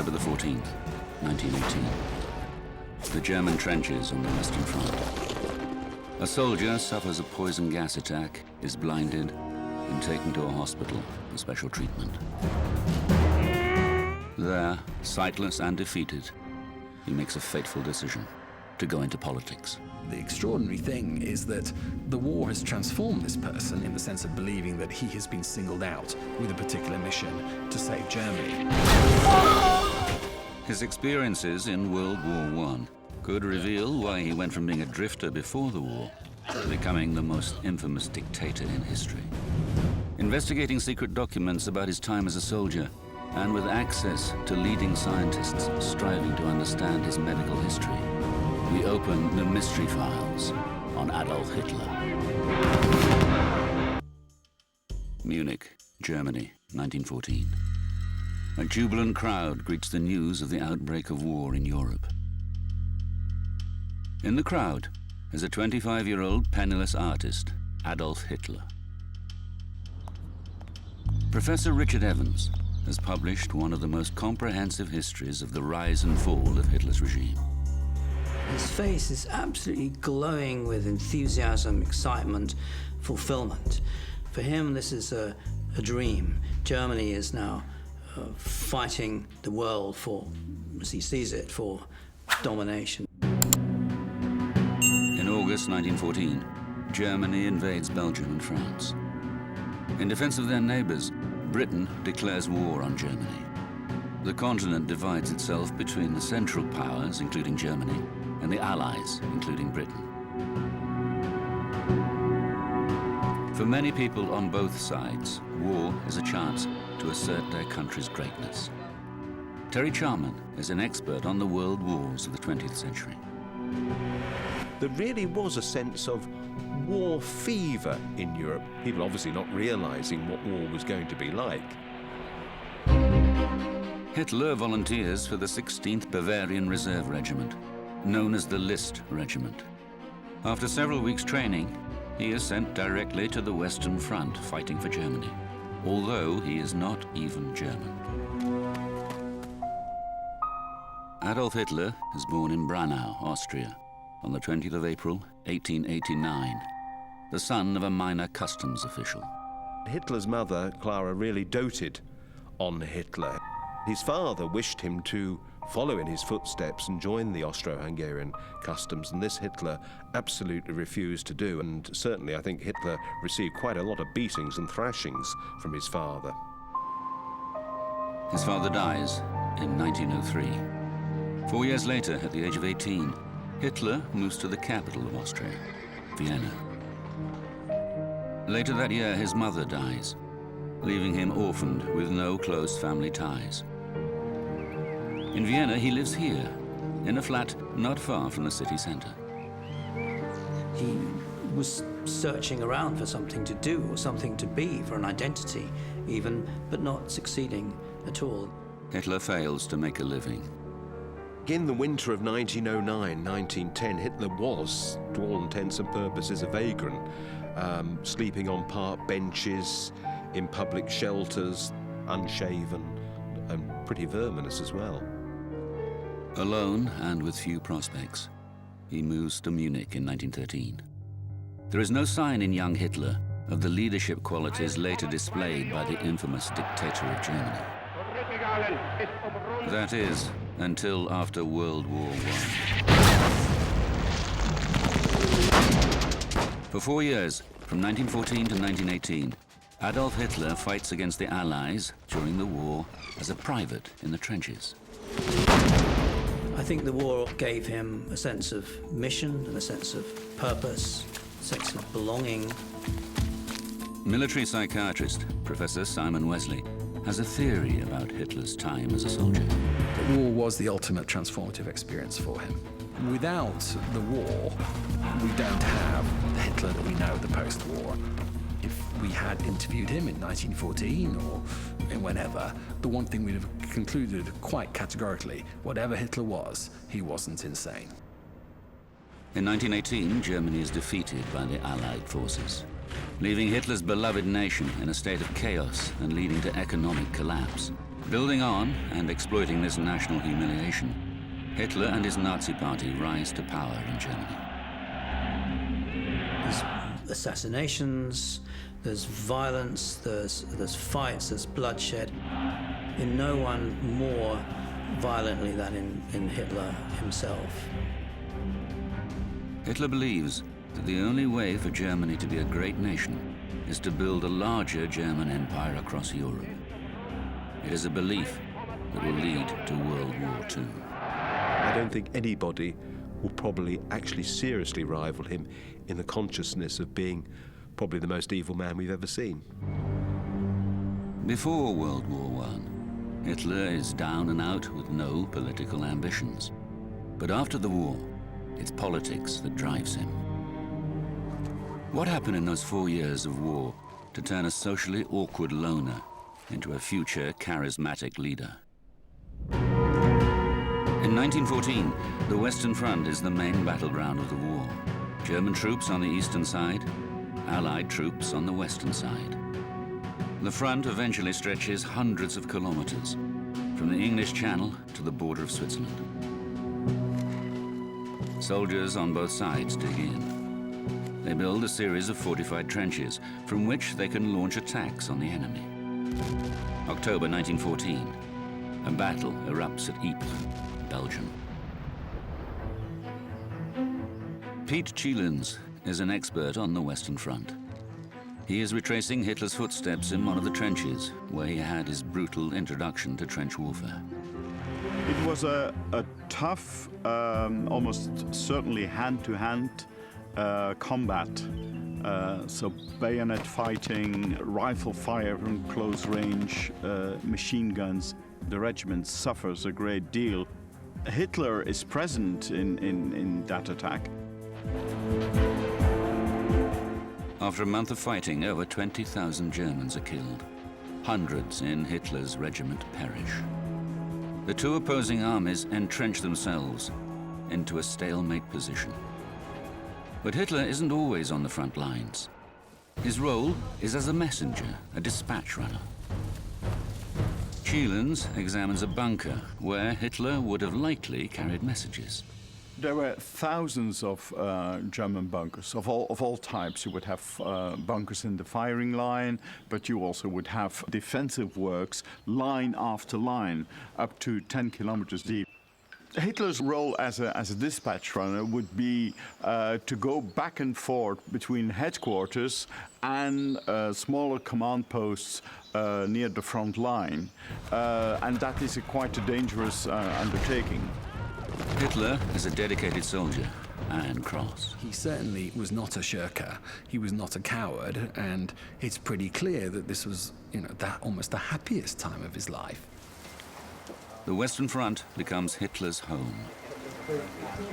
October the 14th, 1918. The German trenches on the Western Front. A soldier suffers a poison gas attack, is blinded, and taken to a hospital for special treatment. There, sightless and defeated, he makes a fateful decision to go into politics. The extraordinary thing is that the war has transformed this person in the sense of believing that he has been singled out with a particular mission to save Germany. His experiences in World War I could reveal why he went from being a drifter before the war to becoming the most infamous dictator in history. Investigating secret documents about his time as a soldier, and with access to leading scientists striving to understand his medical history, we open the mystery files on Adolf Hitler. Munich, Germany, 1914. A jubilant crowd greets the news of the outbreak of war in Europe. In the crowd is a 25-year-old penniless artist, Adolf Hitler. Professor Richard Evans has published one of the most comprehensive histories of the rise and fall of Hitler's regime. His face is absolutely glowing with enthusiasm, excitement, fulfillment. For him, this is a dream. Germany is now fighting the world for, as he sees it, for domination. In August 1914, Germany invades Belgium and France. In defense of their neighbors, Britain declares war on Germany. The continent divides itself between the Central Powers, including Germany, and the Allies, including Britain. For many people on both sides, war is a chance to assert their country's greatness. Terry Charman is an expert on the world wars of the 20th century. There really was a sense of war fever in Europe, people obviously not realizing what war was going to be like. Hitler volunteers for the 16th Bavarian Reserve Regiment, known as the List Regiment. After several weeks' training, he is sent directly to the Western Front fighting for Germany, although he is not even German. Adolf Hitler is born in Branau, Austria, on the 20th of April, 1889, the son of a minor customs official. Hitler's mother, Clara, really doted on Hitler. His father wished him to follow in his footsteps and join the Austro-Hungarian customs, and this Hitler absolutely refused to do, and certainly I think Hitler received quite a lot of beatings and thrashings from his father. His father dies in 1903. 4 years later, at the age of 18, Hitler moves to the capital of Austria, Vienna. Later that year, his mother dies, leaving him orphaned with no close family ties. In Vienna, he lives here, in a flat not far from the city center. He was searching around for something to do or something to be, for an identity even, but not succeeding at all. Hitler fails to make a living. In the winter of 1909-1910, Hitler was, to all intents and purposes, a vagrant, sleeping on park benches, in public shelters, unshaven, and pretty verminous as well. Alone and with few prospects, he moves to Munich in 1913. There is no sign in young Hitler of the leadership qualities later displayed by the infamous dictator of Germany. That is, until after World War I. For 4 years, from 1914 to 1918, Adolf Hitler fights against the Allies during the war as a private in the trenches. I think the war gave him a sense of mission and a sense of purpose, a sense of belonging. Military psychiatrist Professor Simon Wesley has a theory about Hitler's time as a soldier. The war was the ultimate transformative experience for him. Without the war, we don't have the Hitler that we know the post-war. If we had interviewed him in 1914 or whenever, the one thing we'd have concluded quite categorically, whatever Hitler was, he wasn't insane. In 1918, Germany is defeated by the Allied forces, leaving Hitler's beloved nation in a state of chaos and leading to economic collapse. Building on and exploiting this national humiliation, Hitler and his Nazi party rise to power in Germany. There's assassinations, there's violence, there's fights, there's bloodshed. In no one more violently than in Hitler himself. Hitler believes that the only way for Germany to be a great nation is to build a larger German empire across Europe. It is a belief that will lead to World War II. I don't think anybody will probably actually seriously rival him in the consciousness of being probably the most evil man we've ever seen. Before World War I, Hitler is down and out with no political ambitions. But after the war, it's politics that drives him. What happened in those 4 years of war to turn a socially awkward loner into a future charismatic leader? In 1914, the Western Front is the main battleground of the war. German troops on the eastern side, Allied troops on the western side. The front eventually stretches hundreds of kilometers, from the English Channel to the border of Switzerland. Soldiers on both sides dig in. They build a series of fortified trenches from which they can launch attacks on the enemy. October 1914, a battle erupts at Ypres, Belgium. Piet Cheelens is an expert on the Western Front. He is retracing Hitler's footsteps in one of the trenches where he had his brutal introduction to trench warfare. It was a tough, almost certainly hand-to-hand combat. So bayonet fighting, rifle fire from close range, machine guns. The regiment suffers a great deal. Hitler is present in that attack. After a month of fighting, over 20,000 Germans are killed. Hundreds in Hitler's regiment perish. The two opposing armies entrench themselves into a stalemate position. But Hitler isn't always on the front lines. His role is as a messenger, a dispatch runner. Cheelens examines a bunker where Hitler would have likely carried messages. There were thousands of German bunkers of all types. You would have bunkers in the firing line, but you also would have defensive works line after line, up to 10 kilometers deep. Hitler's role as a dispatch runner would be to go back and forth between headquarters and smaller command posts near the front line. And that is quite a dangerous undertaking. Hitler is a dedicated soldier and cross. He certainly was not a shirker. He was not a coward, and it's pretty clear that this was, that almost the happiest time of his life. The Western Front becomes Hitler's home.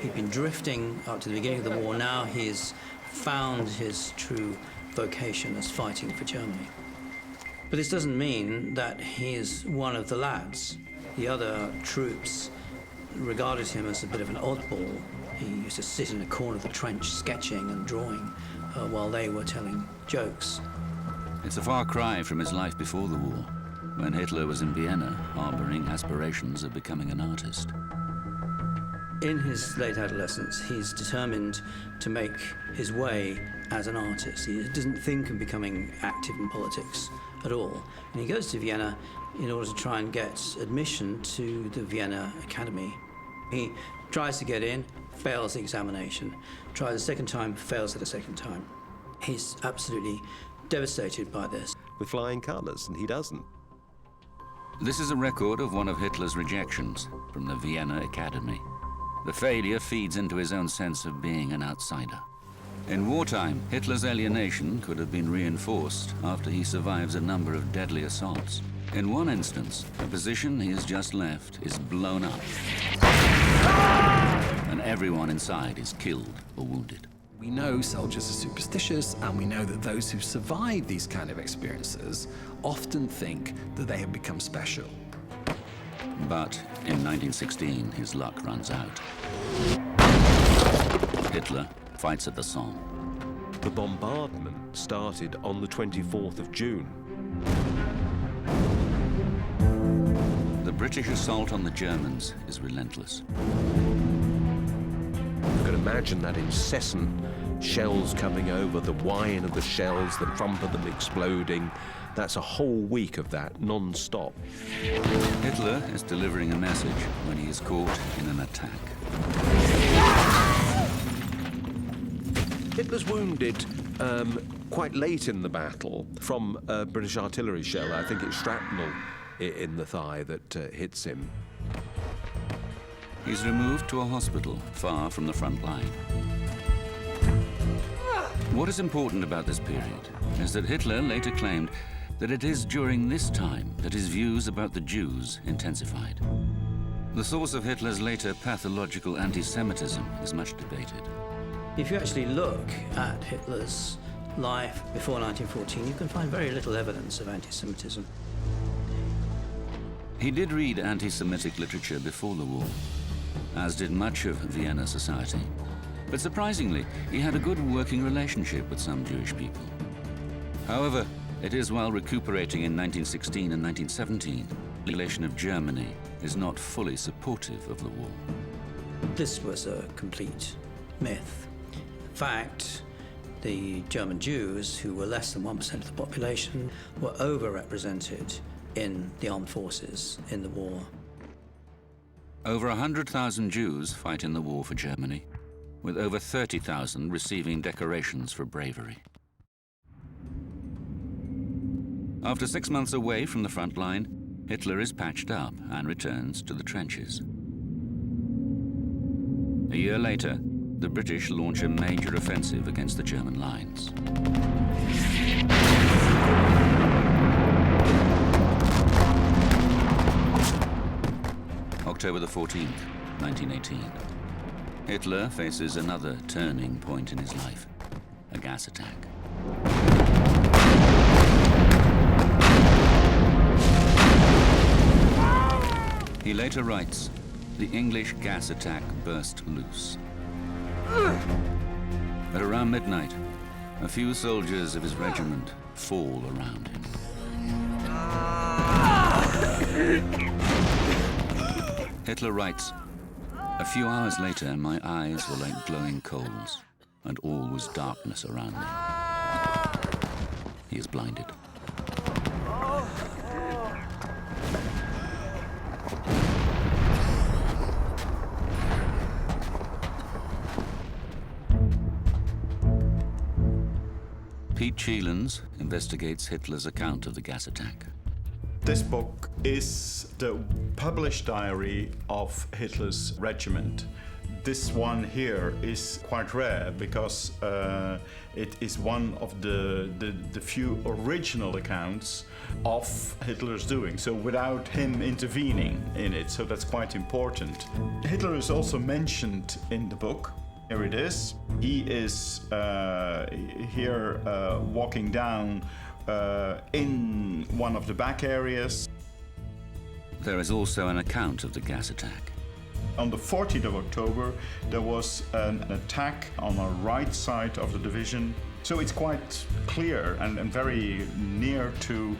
He'd been drifting up to the beginning of the war. Now he's found his true vocation as fighting for Germany. But this doesn't mean that he is one of the lads. The other troops regarded him as a bit of an oddball. He used to sit in a corner of the trench sketching and drawing while they were telling jokes. It's a far cry from his life before the war, when Hitler was in Vienna, harboring aspirations of becoming an artist. In his late adolescence, he's determined to make his way as an artist. He doesn't think of becoming active in politics at all. And he goes to Vienna in order to try and get admission to the Vienna Academy. He tries to get in, fails the examination, tries a second time, fails it a second time. He's absolutely devastated by this. With flying colours, and he doesn't. This is a record of one of Hitler's rejections from the Vienna Academy. The failure feeds into his own sense of being an outsider. In wartime, Hitler's alienation could have been reinforced after he survives a number of deadly assaults. In one instance, the position he has just left is blown up, and everyone inside is killed or wounded. We know soldiers are superstitious, and we know that those who survive these kind of experiences often think that they have become special. But in 1916, his luck runs out. Hitler fights at the Somme. The bombardment started on the 24th of June. British assault on the Germans is relentless. You can imagine that incessant shells coming over, the whine of the shells, the thump of them exploding. That's a whole week of that, non-stop. Hitler is delivering a message when he is caught in an attack. Hitler's wounded quite late in the battle from a British artillery shell. I think it's shrapnel in the thigh that hits him. He's removed to a hospital far from the front line. What is important about this period is that Hitler later claimed that it is during this time that his views about the Jews intensified. The source of Hitler's later pathological anti-Semitism is much debated. If you actually look at Hitler's life before 1914, you can find very little evidence of anti-Semitism. He did read anti-Semitic literature before the war, as did much of Vienna society. But surprisingly, he had a good working relationship with some Jewish people. However, it is while recuperating in 1916 and 1917, the relation of Germany is not fully supportive of the war. This was a complete myth. In fact, the German Jews, who were less than 1% of the population, were overrepresented in the armed forces in the war. Over 100,000 Jews fight in the war for Germany, with over 30,000 receiving decorations for bravery. After 6 months away from the front line, Hitler is patched up and returns to the trenches. A year later, the British launch a major offensive against the German lines. October the 14th, 1918. Hitler faces another turning point in his life, a gas attack. He later writes, "The English gas attack burst loose." At around midnight, a few soldiers of his regiment fall around him. Hitler writes, "A few hours later, my eyes were like glowing coals, and all was darkness around me." He is blinded. Pete Cheelans investigates Hitler's account of the gas attack. This book is the published diary of Hitler's regiment. This one here is quite rare because it is one of the few original accounts of Hitler's doing, so without him intervening in it, so that's quite important. Hitler is also mentioned in the book. Here it is. He is here walking down in one of the back areas. There is also an account of the gas attack. On the 14th of October, there was an attack on the right side of the division. So it's quite clear and very near to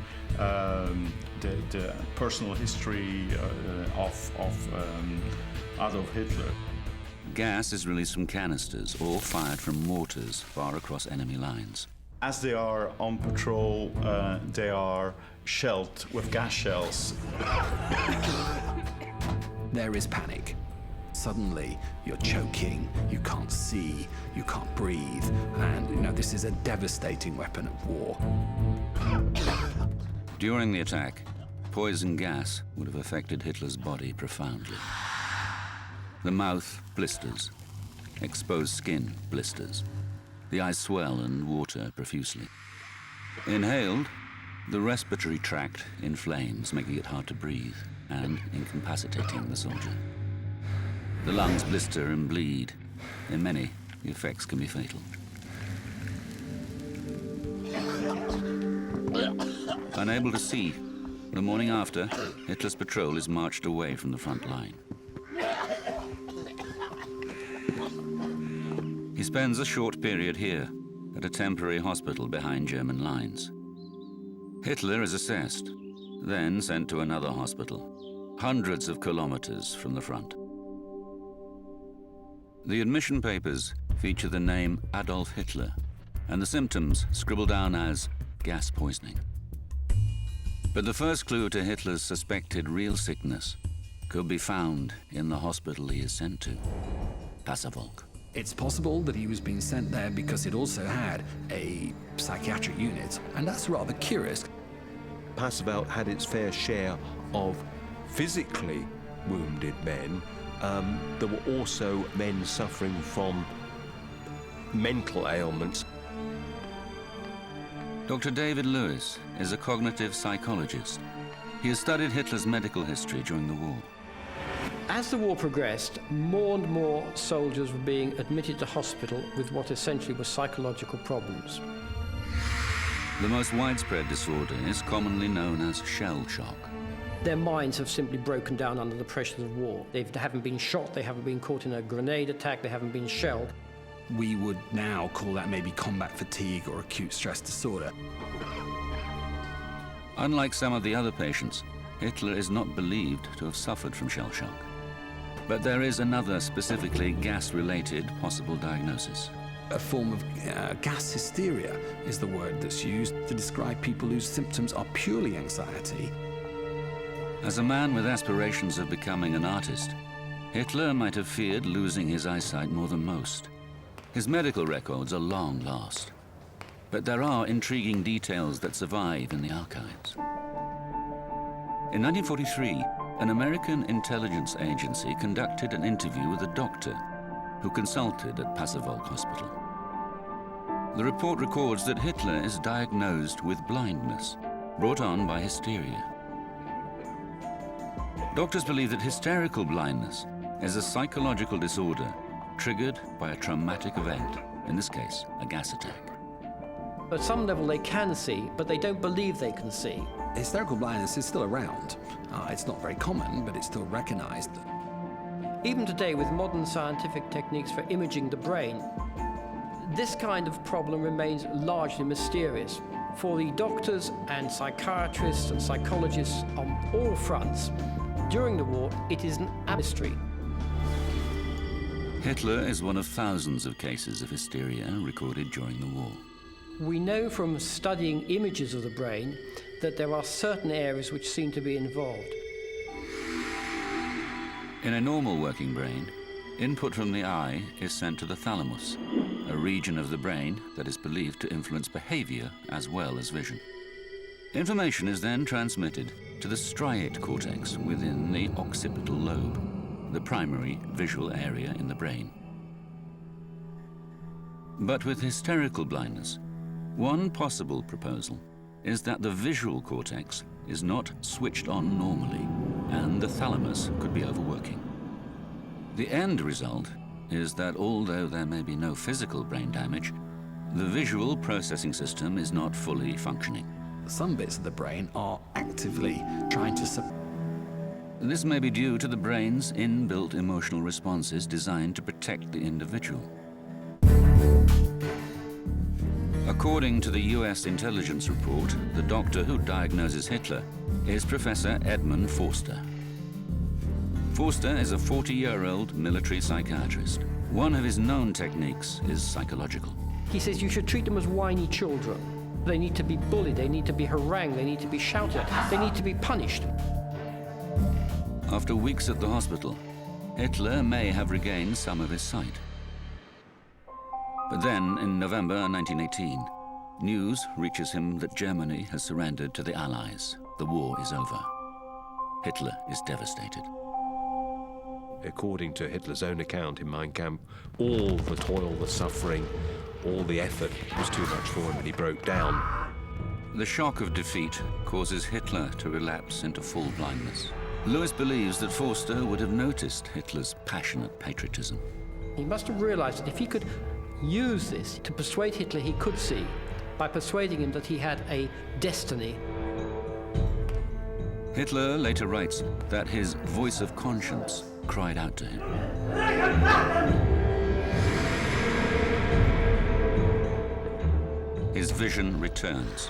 the personal history of Adolf Hitler. Gas is released from canisters or fired from mortars far across enemy lines. As they are on patrol, they are shelled with gas shells. There is panic. Suddenly, you're choking, you can't see, you can't breathe, and this is a devastating weapon of war. During the attack, poison gas would have affected Hitler's body profoundly. The mouth blisters, exposed skin blisters. The eyes swell and water profusely. Inhaled, the respiratory tract inflames, making it hard to breathe and incapacitating the soldier. The lungs blister and bleed. In many, the effects can be fatal. Unable to see, the morning after, Hitler's patrol is marched away from the front line. He spends a short period here, at a temporary hospital behind German lines. Hitler is assessed, then sent to another hospital, hundreds of kilometers from the front. The admission papers feature the name Adolf Hitler and the symptoms scribbled down as gas poisoning. But the first clue to Hitler's suspected real sickness could be found in the hospital he is sent to, Pasewalk. It's possible that he was being sent there because it also had a psychiatric unit, and that's rather curious. Pasewalk had its fair share of physically wounded men. There were also men suffering from mental ailments. Dr. David Lewis is a cognitive psychologist. He has studied Hitler's medical history during the war. As the war progressed, more and more soldiers were being admitted to hospital with what essentially were psychological problems. The most widespread disorder is commonly known as shell shock. Their minds have simply broken down under the pressures of war. They haven't been shot, they haven't been caught in a grenade attack, they haven't been shelled. We would now call that maybe combat fatigue or acute stress disorder. Unlike some of the other patients, Hitler is not believed to have suffered from shell shock. But there is another specifically gas-related possible diagnosis. A form of gas hysteria is the word that's used to describe people whose symptoms are purely anxiety. As a man with aspirations of becoming an artist, Hitler might have feared losing his eyesight more than most. His medical records are long lost. But there are intriguing details that survive in the archives. In 1943, an American intelligence agency conducted an interview with a doctor who consulted at Pasewalk Hospital. The report records that Hitler is diagnosed with blindness, brought on by hysteria. Doctors believe that hysterical blindness is a psychological disorder triggered by a traumatic event, in this case, a gas attack. At some level they can see, but they don't believe they can see. Hysterical blindness is still around. It's not very common, but it's still recognized. Even today, with modern scientific techniques for imaging the brain, this kind of problem remains largely mysterious. For the doctors and psychiatrists and psychologists on all fronts, during the war, it is an mystery. Hitler is one of thousands of cases of hysteria recorded during the war. We know from studying images of the brain that there are certain areas which seem to be involved. In a normal working brain, input from the eye is sent to the thalamus, a region of the brain that is believed to influence behavior as well as vision. Information is then transmitted to the striate cortex within the occipital lobe, the primary visual area in the brain. But with hysterical blindness, one possible proposal is that the visual cortex is not switched on normally, and the thalamus could be overworking. The end result is that although there may be no physical brain damage, the visual processing system is not fully functioning. Some bits of the brain are actively trying to This may be due to the brain's inbuilt emotional responses designed to protect the individual. According to the US intelligence report, the doctor who diagnoses Hitler is Professor Edmund Forster. Forster is a 40-year-old military psychiatrist. One of his known techniques is psychological. He says you should treat them as whiny children. They need to be bullied, they need to be harangued, they need to be shouted at, they need to be punished. After weeks at the hospital, Hitler may have regained some of his sight. But then, in November 1918, news reaches him that Germany has surrendered to the Allies. The war is over. Hitler is devastated. According to Hitler's own account in Mein Kampf, all the toil, the suffering, all the effort was too much for him and he broke down. The shock of defeat causes Hitler to relapse into full blindness. Lewis believes that Forster would have noticed Hitler's passionate patriotism. He must have realized that if he could use this to persuade Hitler he could see, by persuading him that he had a destiny. Hitler later writes that his voice of conscience cried out to him. His vision returns,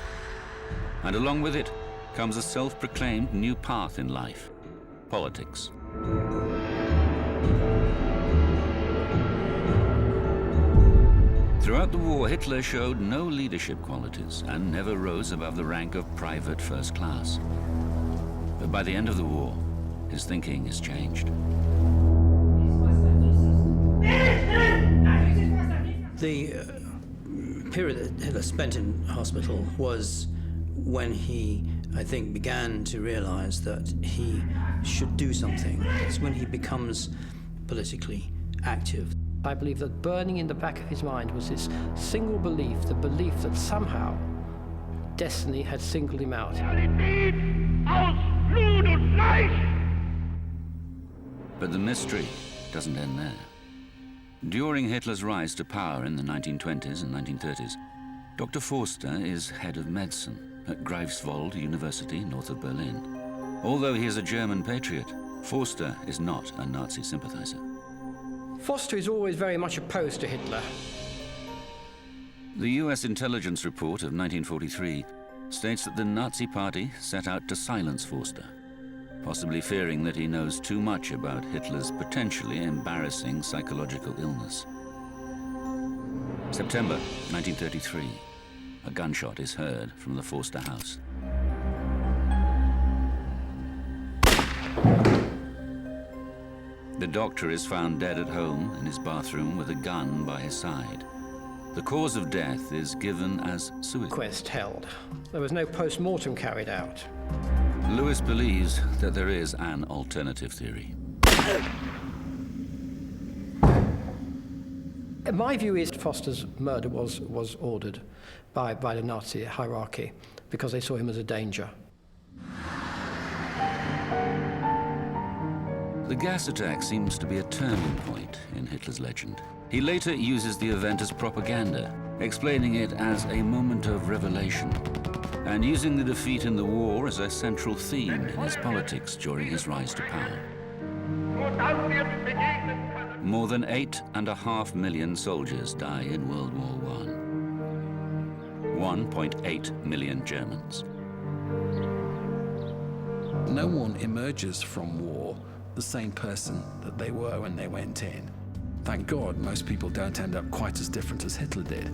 and along with it comes a self-proclaimed new path in life, politics. Throughout the war, Hitler showed no leadership qualities and never rose above the rank of private first class. But by the end of the war, his thinking has changed. The period that Hitler spent in hospital was when he, I think, began to realize that he should do something. It's when he becomes politically active. I believe that burning in the back of his mind was this single belief, the belief that somehow destiny had singled him out. But the mystery doesn't end there. During Hitler's rise to power in the 1920s and 1930s, Dr. Forster is head of medicine at Greifswald University, north of Berlin. Although he is a German patriot, Forster is not a Nazi sympathizer. Forster is always very much opposed to Hitler. The US intelligence report of 1943 states that the Nazi Party set out to silence Forster, possibly fearing that he knows too much about Hitler's potentially embarrassing psychological illness. September 1933, a gunshot is heard from the Forster house. The doctor is found dead at home in his bathroom with a gun by his side. The cause of death is given as suicide. Inquest held. There was no post-mortem carried out. Lewis believes that there is an alternative theory. My view is Foster's murder was ordered by the Nazi hierarchy because they saw him as a danger. The gas attack seems to be a turning point in Hitler's legend. He later uses the event as propaganda, explaining it as a moment of revelation, and using the defeat in the war as a central theme in his politics during his rise to power. More than 8.5 million soldiers die in World War I. 1.8 million Germans. No one emerges from war the same person that they were when they went in. Thank God most people don't end up quite as different as Hitler did.